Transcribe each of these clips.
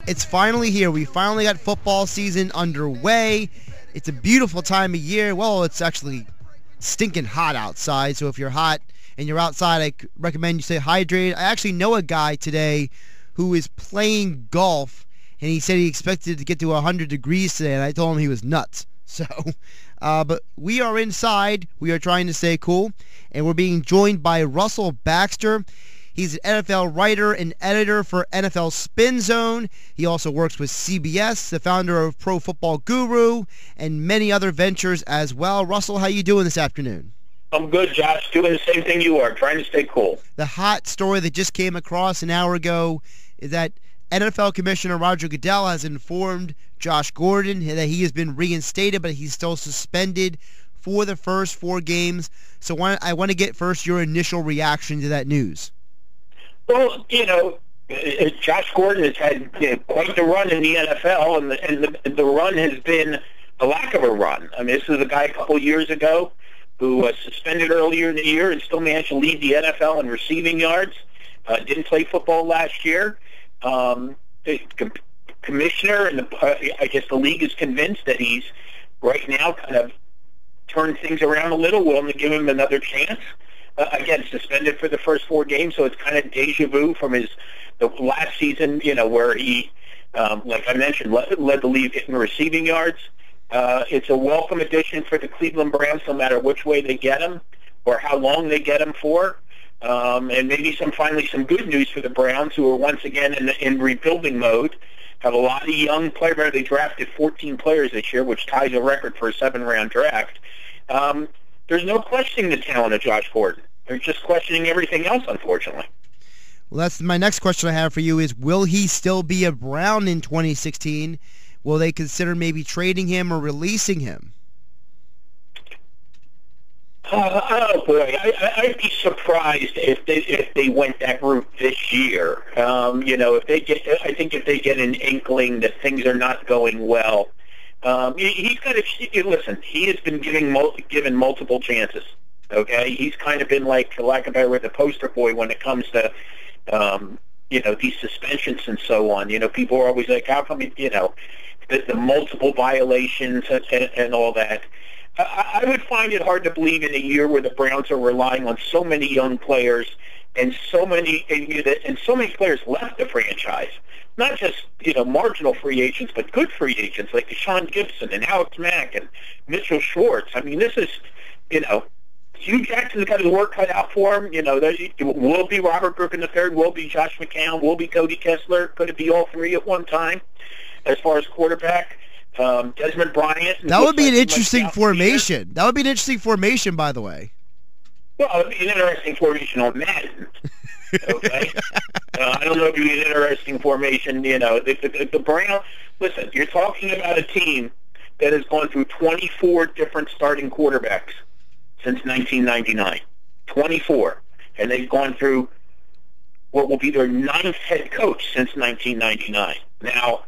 It's finally here. We finally got football season underway. It's a beautiful time of year. Well, it's actually stinking hot outside, so if you're hot and you're outside, I recommend you stay hydrated. I actually know a guy today who is playing golf, and he said he expected to get to 100 degrees today, and I told him he was nuts. So, but we are inside. We are trying to stay cool, and we're being joined by Russell Baxter. He's an NFL writer and editor for NFL Spin Zone. He also works with CBS, the founder of Pro Football Guru, and many other ventures as well. Russell, how you doing this afternoon? I'm good, Josh. Doing the same thing you are, trying to stay cool. The hot story that just came across an hour ago is that NFL Commissioner Roger Goodell has informed Josh Gordon that he has been reinstated, but he's still suspended for the first 4 games. So I want to get first your initial reaction to that news. Well, Josh Gordon has had quite the run in the NFL, and the run has been a lack of a run. I mean, this is a guy a couple years ago who was suspended earlier in the year and still managed to lead the NFL in receiving yards. Didn't play football last year. The commissioner and I guess the league is convinced that he's right now kind of turned things around a little, willing to give him another chance. Again, suspended for the first 4 games, so it's kind of deja vu from the last season, where he, like I mentioned, led the league in receiving yards. It's a welcome addition for the Cleveland Browns, no matter which way they get him or how long they get him for. And maybe finally some good news for the Browns, who are once again in rebuilding mode. Have a lot of young players. They drafted 14 players this year, which ties a record for a 7-round draft. There's no questioning the talent of Josh Gordon. They're just questioning everything else, unfortunately. Well, that's my next question I have for you is, will he still be a Brown in 2016? Will they consider maybe trading him or releasing him? Oh boy, I'd be surprised if they went that route this year. If they get an inkling that things are not going well, he's got to listen. He has been given multiple chances. Okay, he's kind of been like, for lack of a better word, the poster boy when it comes to these suspensions and so on. People are always like, how come the multiple violations and all that. I would find it hard to believe in a year where the Browns are relying on so many young players and so many players left the franchise. Not just marginal free agents, but good free agents like Deshaun Gibson and Alex Mack and Mitchell Schwartz. I mean, this is Hugh Jackson's got his work cut out for him. It will be Robert Griffin III, will be Josh McCown, will be Cody Kessler. Could it be all 3 at one time? As far as quarterback, Desmond Bryant. That would be an interesting formation. That would be an interesting formation, by the way. Well, it would be an interesting formation on Madden. Okay, I don't know if it would be an interesting formation. The Browns. Listen, you're talking about a team that has gone through 24 different starting quarterbacks since 1999. 24, and they've gone through what will be their 9th head coach since 1999. Now,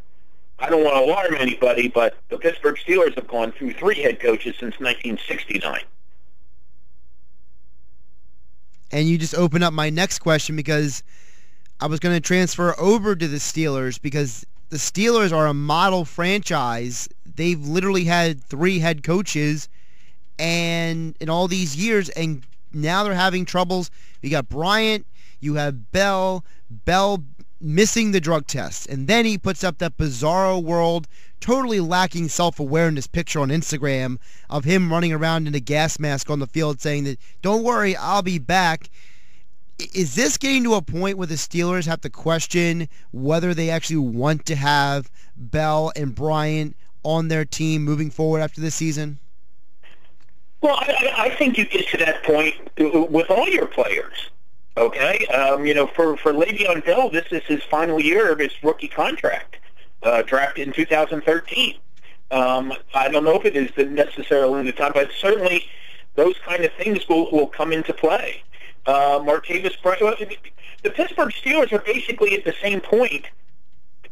I don't want to alarm anybody, but the Pittsburgh Steelers have gone through 3 head coaches since 1969. And you just opened up my next question, because I was going to transfer over to the Steelers, because the Steelers are a model franchise. They've literally had 3 head coaches and in all these years, and now they're having troubles. You got Bryant, you have Bell missing the drug test, and then he puts up that bizarro world, totally lacking self-awareness picture on Instagram of him running around in a gas mask on the field saying that, don't worry, I'll be back. Is this getting to a point where the Steelers have to question whether they actually want to have Bell and Bryant on their team moving forward after this season? Well, I think you get to that point with all your players. Okay, for Le'Veon Bell, this is his final year of his rookie contract, drafted in 2013. I don't know if it is necessarily the time, but certainly those kind of things will come into play. Martavis Bryant, the Pittsburgh Steelers are basically at the same point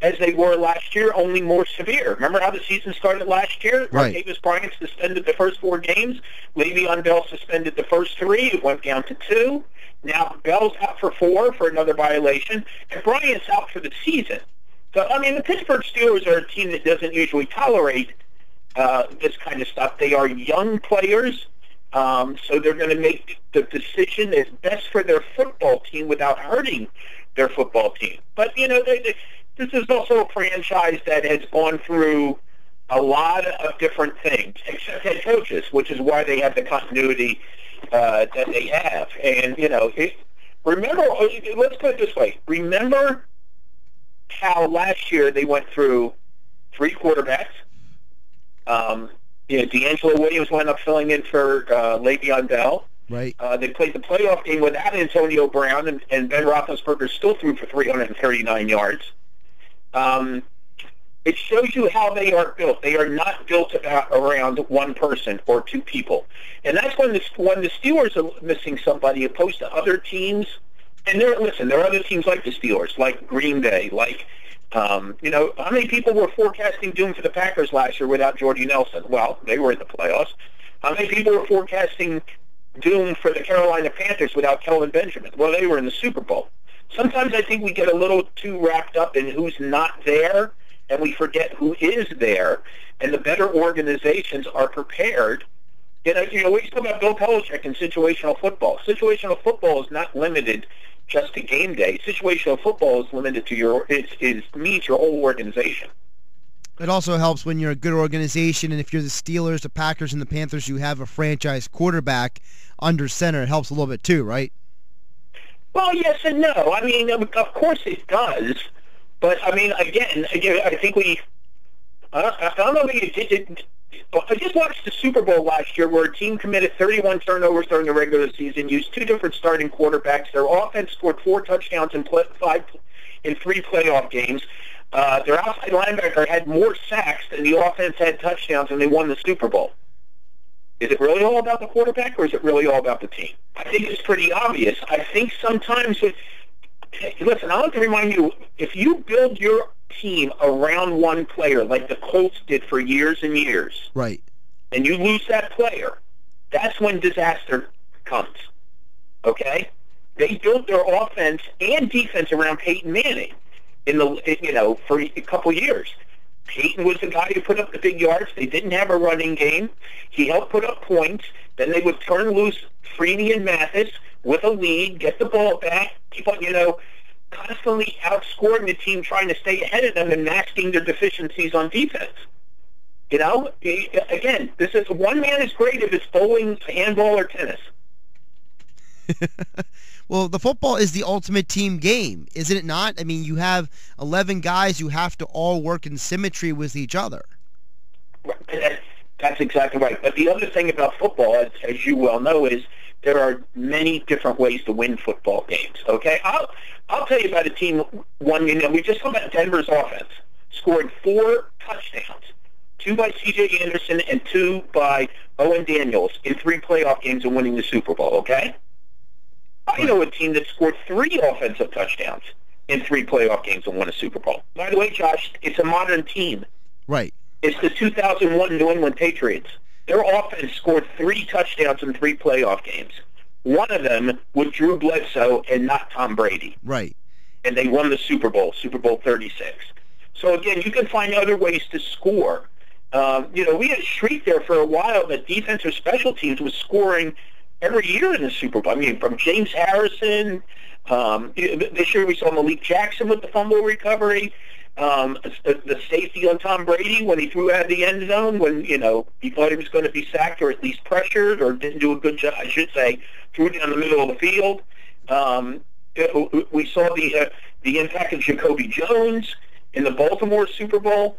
as they were last year, only more severe. Remember how the season started last year? Right. Martavis Bryant suspended the first 4 games. Le'Veon Bell suspended the first 3. It went down to 2. Now Bell's out for 4 for another violation, and Bryant's out for the season. So, I mean, the Pittsburgh Steelers are a team that doesn't usually tolerate this kind of stuff. They are young players, so they're going to make the decision that's best for their football team without hurting their football team. But, you know, this is also a franchise that has gone through a lot of different things, except head coaches, which is why they have the continuity that they have. And, you know, remember, let's put it this way. Remember how last year they went through 3 quarterbacks. You know, D'Angelo Williams wound up filling in for Le'Veon Bell. Right. They played the playoff game without Antonio Brown, and Ben Roethlisberger still threw for 339 yards. It shows you how they are built. They are not built around one person or 2 people. And that's when the Steelers are missing somebody opposed to other teams. And there are other teams like the Steelers, like Green Bay, like, you know, how many people were forecasting doom for the Packers last year without Jordy Nelson? Well, they were in the playoffs. How many people were forecasting doom for the Carolina Panthers without Kelvin Benjamin? Well, they were in the Super Bowl. Sometimes I think we get a little too wrapped up in who's not there, and we forget who is there. And the better organizations are prepared. You know, we talk about Bill Belichick and situational football. Situational football is not limited just to game day. Situational football is limited to means your whole organization. It also helps when you're a good organization, and if you're the Steelers, the Packers, and the Panthers, you have a franchise quarterback under center. It helps a little bit too, right? Well, yes and no. I mean, of course it does. But, I mean, again, I think I don't know if you did. I just watched the Super Bowl last year where a team committed 31 turnovers during the regular season, used 2 different starting quarterbacks. Their offense scored 4 touchdowns in 3 playoff games. Their outside linebacker had more sacks than the offense had touchdowns, and they won the Super Bowl. Is it really all about the quarterback, or is it really all about the team? I think it's pretty obvious. I think sometimes, listen, I want to remind you, if you build your team around one player like the Colts did for years and years, right, and you lose that player, that's when disaster comes. Okay? They built their offense and defense around Peyton Manning for a couple years. Peyton was the guy who put up the big yards. They didn't have a running game. He helped put up points. Then they would turn loose Freeney and Mathis with a lead, get the ball back, keep on, constantly outscoring the team, trying to stay ahead of them and masking their deficiencies on defense. Again, this is one man is great if it's bowling, handball, or tennis. Well, the football is the ultimate team game, isn't it not? I mean, you have 11 guys who have to all work in symmetry with each other. That's exactly right. But the other thing about football, as you well know, is there are many different ways to win football games. Okay, I'll tell you about a team. We just talked about Denver's offense, scored 4 touchdowns, 2 by C.J. Anderson and 2 by Owen Daniels in 3 playoff games and winning the Super Bowl. Okay. I know a team that scored 3 offensive touchdowns in 3 playoff games and won a Super Bowl. By the way, Josh, it's a modern team. Right. It's the 2001 New England Patriots. Their offense scored 3 touchdowns in 3 playoff games. One of them was Drew Bledsoe and not Tom Brady. Right. And they won the Super Bowl, Super Bowl 36. So, again, you can find other ways to score. We had a streak there for a while that defense or special teams was scoring every year in the Super Bowl. I mean, from James Harrison, this year we saw Malik Jackson with the fumble recovery, the safety on Tom Brady when he threw out of the end zone when, he thought he was going to be sacked or at least pressured or didn't do a good job, I should say, threw down the middle of the field. We saw the impact of Jacoby Jones in the Baltimore Super Bowl.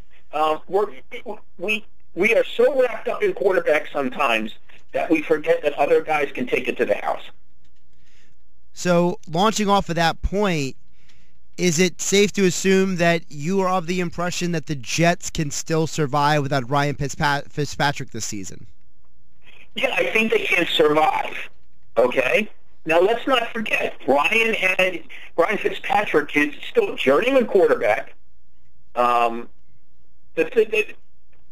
We are so wrapped up in quarterbacks sometimes that we forget that other guys can take it to the house. So, launching off of that point, is it safe to assume that you are of the impression that the Jets can still survive without Ryan Fitzpatrick this season? Yeah, I think they can survive. Okay? Now, let's not forget, Ryan Fitzpatrick is still a journeyman quarterback.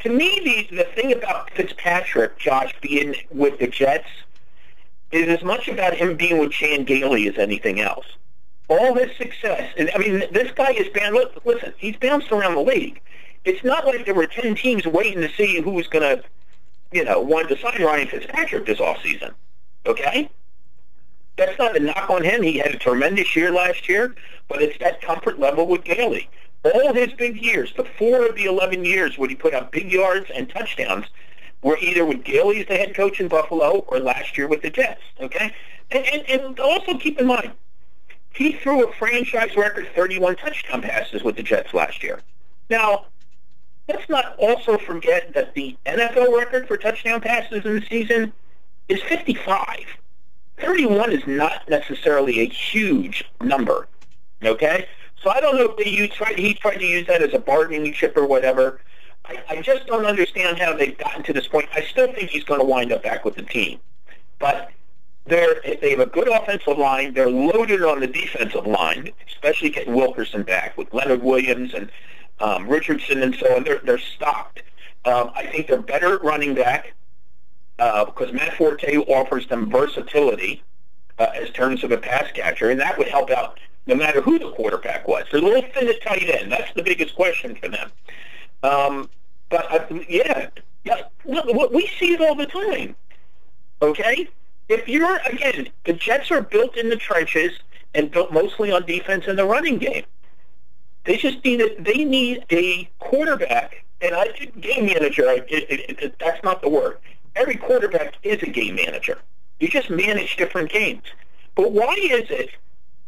To me, the thing about Fitzpatrick, Josh, being with the Jets, is as much about him being with Chan Gailey as anything else. all his success, and I mean, this guy is listen, he's bounced around the league. It's not like there were 10 teams waiting to see who was going to, want to sign Ryan Fitzpatrick this offseason. Okay? That's not a knock on him. He had a tremendous year last year, but it's that comfort level with Gailey. All his big years, the 4 of the 11 years when he put up big yards and touchdowns, were either with Gailey as the head coach in Buffalo or last year with the Jets. Okay? And also keep in mind, he threw a franchise record 31 touchdown passes with the Jets last year. Now, let's not also forget that the NFL record for touchdown passes in the season is 55. 31 is not necessarily a huge number, okay? So I don't know if he tried to use that as a bargaining chip or whatever. I just don't understand how they've gotten to this point. I still think he's going to wind up back with the team. But they have a good offensive line. They're loaded on the defensive line, especially getting Wilkerson back with Leonard Williams and Richardson and so on. They're stocked. I think they're better at running back because Matt Forte offers them versatility as terms of a pass catcher, and that would help out no matter who the quarterback was. They're a little thin at tight end. That's the biggest question for them. Look, we see it all the time. Okay? If you're, again, the Jets are built in the trenches and built mostly on defense in the running game. They just need a quarterback, and game manager, that's not the word. Every quarterback is a game manager. You just manage different games. But why is it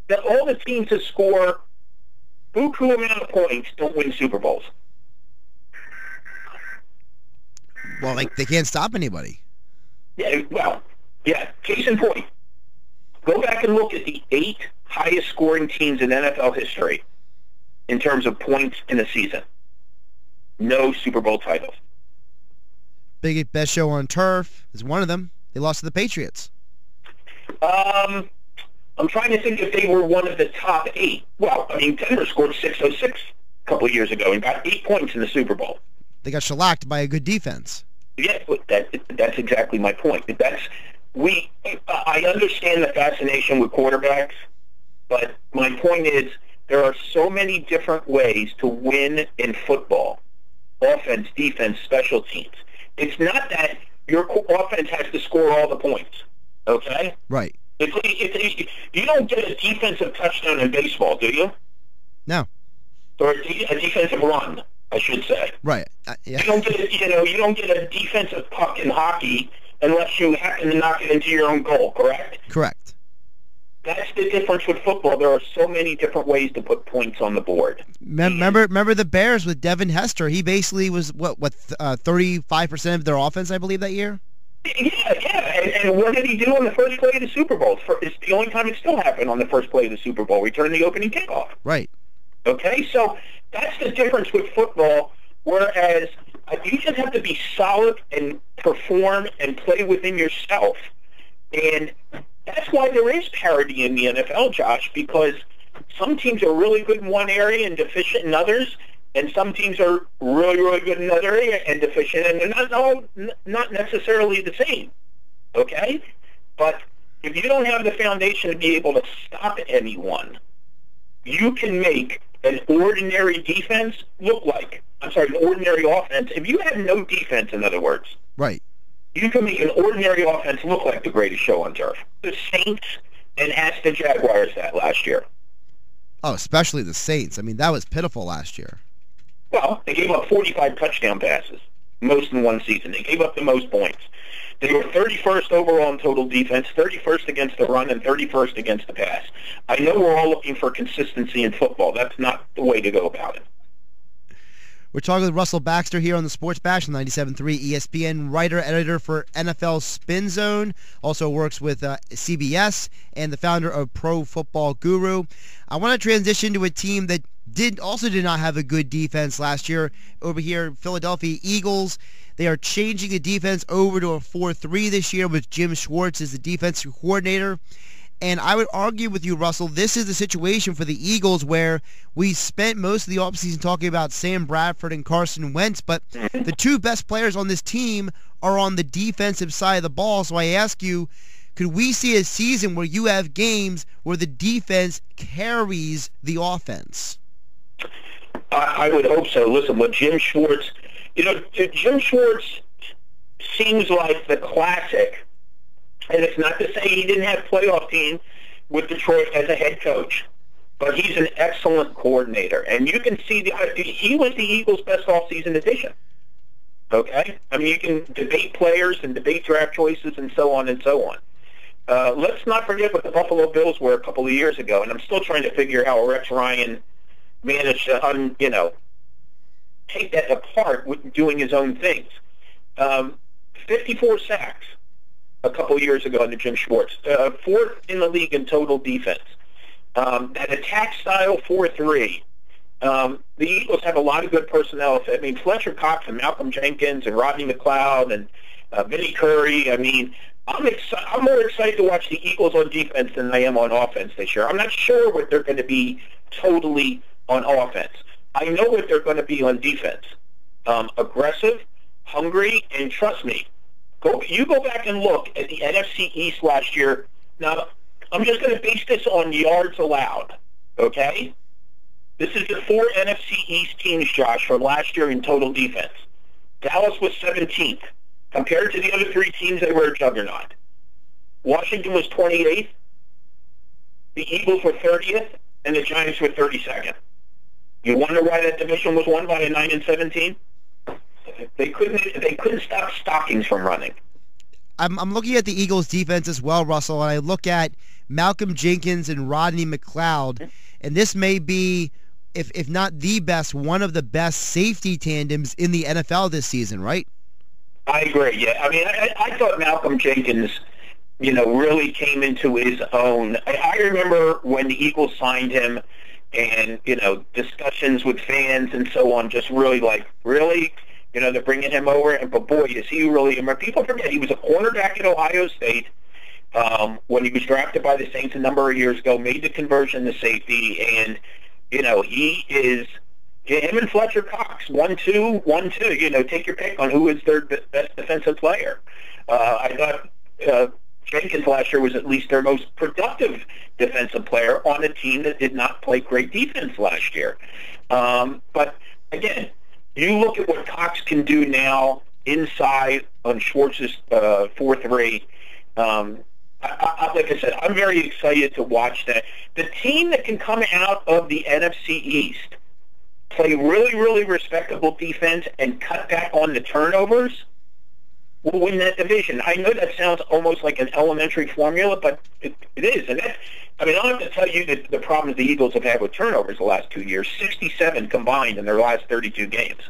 that all the teams that score buku amount of points don't win Super Bowls? Well, they can't stop anybody. Yeah, case in point. Go back and look at the 8 highest scoring teams in NFL history in terms of points in a season. No Super Bowl titles. Best show on turf is one of them. They lost to the Patriots. I'm trying to think if they were one of the top 8. Well, I mean, Denver scored 606 a couple of years ago and got 8 points in the Super Bowl. They got shellacked by a good defense. Yeah, that's exactly my point. I understand the fascination with quarterbacks, but my point is there are so many different ways to win in football. Offense, defense, special teams. It's not that your offense has to score all the points, okay? Right. You don't get a defensive touchdown in baseball, do you? No. Or a defensive run, I should say. Right. Yeah. You don't get a defensive puck in hockey unless you happen to knock it into your own goal, correct? Correct. That's the difference with football. There are so many different ways to put points on the board. Remember the Bears with Devin Hester? He basically was 35% of their offense, I believe, that year. Yeah. And what did he do on the first play of the Super Bowl? It's the only time it still happened on the first play of the Super Bowl. Return the opening kickoff. Right. Okay, so that's the difference with football. Whereas you just have to be solid and perform and play within yourself, and that's why there is parity in the NFL, Josh, because some teams are really good in one area and deficient in others, and some teams are really, really good in another area and deficient, and they're not necessarily the same, okay? But if you don't have the foundation to be able to stop anyone, you can make an ordinary defense an ordinary offense. If you have no defense, in other words, right, you can make an ordinary offense look like the greatest show on turf. The Saints and ask the Jaguars that last year. Oh, especially the Saints. I mean, that was pitiful last year. Well, they gave up 45 touchdown passes, most in one season. They gave up the most points. They were 31st overall in total defense, 31st against the run, and 31st against the pass. I know we're all looking for consistency in football. That's not the way to go about it. We're talking with Russell Baxter here on the Sports Bash on 97.3 ESPN, writer, editor for NFL Spin Zone, also works with CBS, and the founder of Pro Football Guru. I want to transition to a team that did not have a good defense last year. Over here, Philadelphia Eagles. They are changing the defense over to a 4-3 this year with Jim Schwartz as the defensive coordinator. And I would argue with you, Russell, this is the situation for the Eagles where we spent most of the offseason talking about Sam Bradford and Carson Wentz, but the two best players on this team are on the defensive side of the ball. So I ask you, could we see a season where you have games where the defense carries the offense? I would hope so. Listen, with Jim Schwartz, Jim Schwartz seems like the classic, and it's not to say he didn't have playoff team with Detroit as a head coach, but he's an excellent coordinator. And you can see he was the Eagles' best offseason addition. Okay? I mean, you can debate players and debate draft choices and so on and so on. Let's not forget what the Buffalo Bills were a couple of years ago, and I'm still trying to figure out how Rex Ryan managed to, take that apart with doing his own things. 54 sacks a couple of years ago under Jim Schwartz. Fourth in the league in total defense. That attack style 4-3. The Eagles have a lot of good personnel. I mean, Fletcher Cox and Malcolm Jenkins and Rodney McCloud and Vinnie Curry. I mean, I'm more excited to watch the Eagles on defense than I am on offense this year. I'm not sure what they're going to be totally on offense. I know what they're going to be on defense. Aggressive, hungry, and trust me, you go back and look at the NFC East last year. Now, I'm just going to base this on yards allowed, okay? This is the 4 NFC East teams, Josh, from last year in total defense. Dallas was 17th. Compared to the other 3 teams, they were a juggernaut. Washington was 28th. The Eagles were 30th, and the Giants were 32nd. You wonder why that division was won by a 9-17? They couldn't stop stockings from running. I'm looking at the Eagles' defense as well, Russell, and I look at Malcolm Jenkins and Rodney McCloud, and this may be, if not the best, one of the best safety tandems in the NFL this season, right? I agree, yeah. I mean, I thought Malcolm Jenkins, really came into his own. I remember when the Eagles signed him and, discussions with fans and so on, just really really? They're bringing him over, but boy, is he really. People forget he was a cornerback at Ohio State when he was drafted by the Saints a number of years ago, made the conversion to safety, and, he is. Him and Fletcher Cox, 1-2, 1-2. Take your pick on who is their best defensive player. I thought Jenkins last year was at least their most productive defensive player on a team that did not play great defense last year. But, again, you look at what Cox can do now inside on Schwartz's 4-3. Like I said, I'm very excited to watch that. The team that can come out of the NFC East, play really, really respectable defense, and cut back on the turnovers, will win that division. I know that sounds almost like an elementary formula, but it is. And I don't have to tell you that the problems the Eagles have had with turnovers the last 2 years, 67 combined in their last 32 games.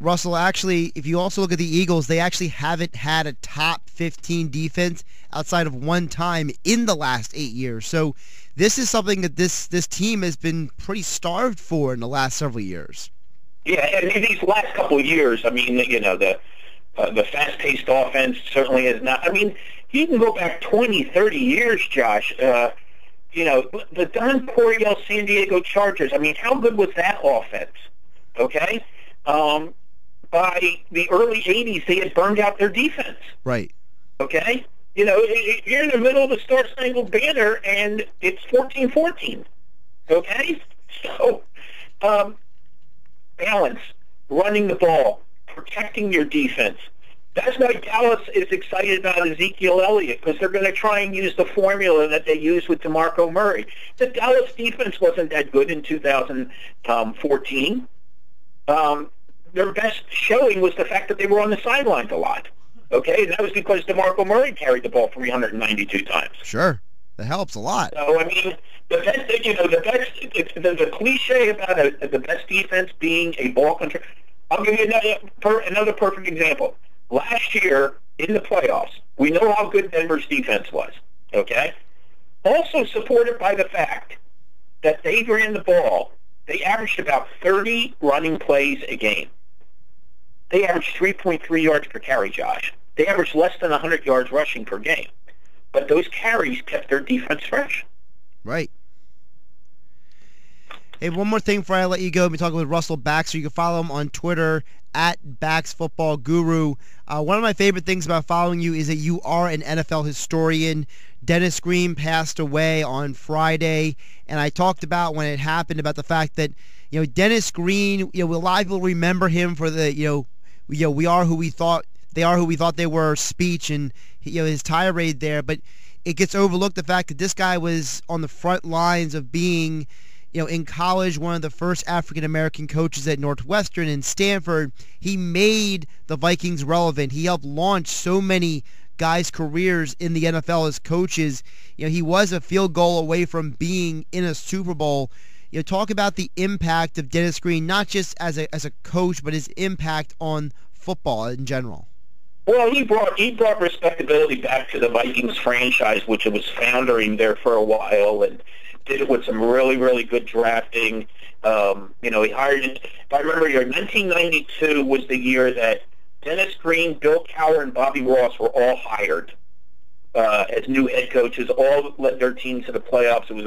Russell, actually, if you also look at the Eagles, they actually haven't had a top 15 defense outside of one time in the last 8 years. So this is something that this team has been pretty starved for in the last several years. Yeah, and in these last couple of years, I mean, the fast-paced offense certainly is not. I mean, you can go back 20, 30 years, Josh. The Don Coryell San Diego Chargers, I mean, how good was that offense? Okay? By the early 80s, they had burned out their defense. Right. Okay? You're in the middle of the Star-Spangled Banner, and it's 14-14. Okay? So, balance, running the ball, protecting your defense. That's why Dallas is excited about Ezekiel Elliott, because they're going to try and use the formula that they used with DeMarco Murray. The Dallas defense wasn't that good in 2014. Their best showing was the fact that they were on the sidelines a lot. Okay, and that was because DeMarco Murray carried the ball 392 times. Sure, that helps a lot. So I mean, the cliche about the best defense being a ball control. I'll give you another perfect example. Last year in the playoffs, we know how good Denver's defense was. Okay, also supported by the fact that they ran the ball. They averaged about 30 running plays a game. They averaged 3.3 yards per carry, Josh. They averaged less than 100 yards rushing per game. But those carries kept their defense fresh. Right. Hey, one more thing before I let you go. We're talking with Russell Baxter. You can follow him on Twitter at BaxFootballGuru. One of my favorite things about following you is that you are an NFL historian. Dennis Green passed away on Friday, and I talked about when it happened about the fact that Dennis Green. A lot of people remember him for the we are who we thought they are, who we thought they were speech and his tirade there, but it gets overlooked the fact that this guy was on the front lines of being, in college, one of the first African-American coaches at Northwestern and Stanford. He made the Vikings relevant. He helped launch so many guys' careers in the NFL as coaches. He was a field goal away from being in a Super Bowl. Talk about the impact of Dennis Green, not just as a coach, but his impact on football in general. Well, he brought respectability back to the Vikings franchise, which it was foundering there for a while, and did it with some really, really good drafting. He hired, if I remember, 1992 was the year that Dennis Green, Bill Cowher, and Bobby Ross were all hired as new head coaches. All led their team to the playoffs. It was,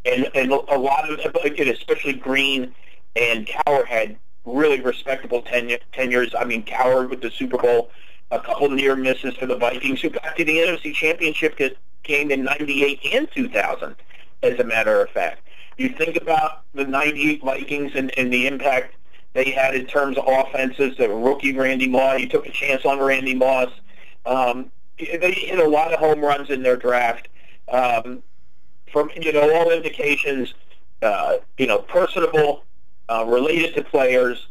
and a lot of, especially Green and Cowher, had really respectable tenures. I mean, Cowher with the Super Bowl, a couple near misses for the Vikings, who got to the NFC Championship game in '98 and 2000, as a matter of fact. You think about the '98 Vikings and the impact they had in terms of offenses. The rookie Randy Moss, you took a chance on Randy Moss. They hit a lot of home runs in their draft. From all indications, personable, related to players.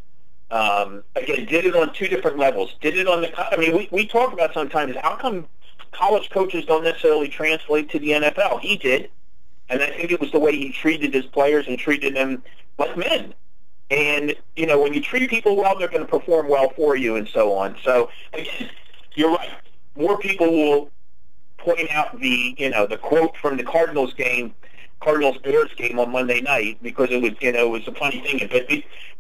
Again, did it on two different levels. Did it on we talk about sometimes how come college coaches don't necessarily translate to the NFL. He did, and I think it was the way he treated his players and treated them like men. And when you treat people well, they're going to perform well for you, and so on. So again, you're right. More people will point out the quote from the Cardinals-Bears game on Monday night, because it was a funny thing. But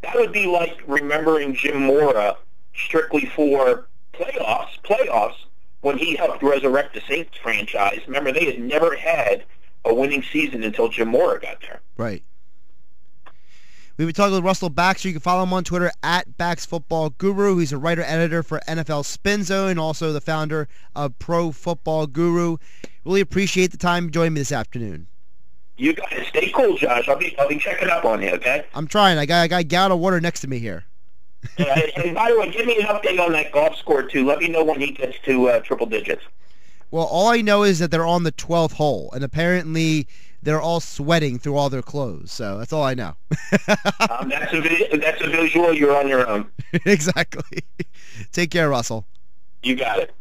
that would be like remembering Jim Mora strictly for playoffs when he helped resurrect the Saints franchise. Remember, they had never had a winning season until Jim Mora got there. Right. We've been talking with Russell Baxter. You can follow him on Twitter at BaxFootballGuru. He's a writer-editor for NFL Spin Zone and also the founder of Pro Football Guru. Really appreciate the time joining me this afternoon. You guys stay cool, Josh. I'll be checking up on you, okay? I'm trying. I got a gallon of water next to me here. And by the way, give me an update on that golf score, too. Let me know when he gets to triple digits. Well, all I know is that they're on the 12th hole, and apparently they're all sweating through all their clothes. So that's all I know. That's a visual. You're on your own. Exactly. Take care, Russell. You got it.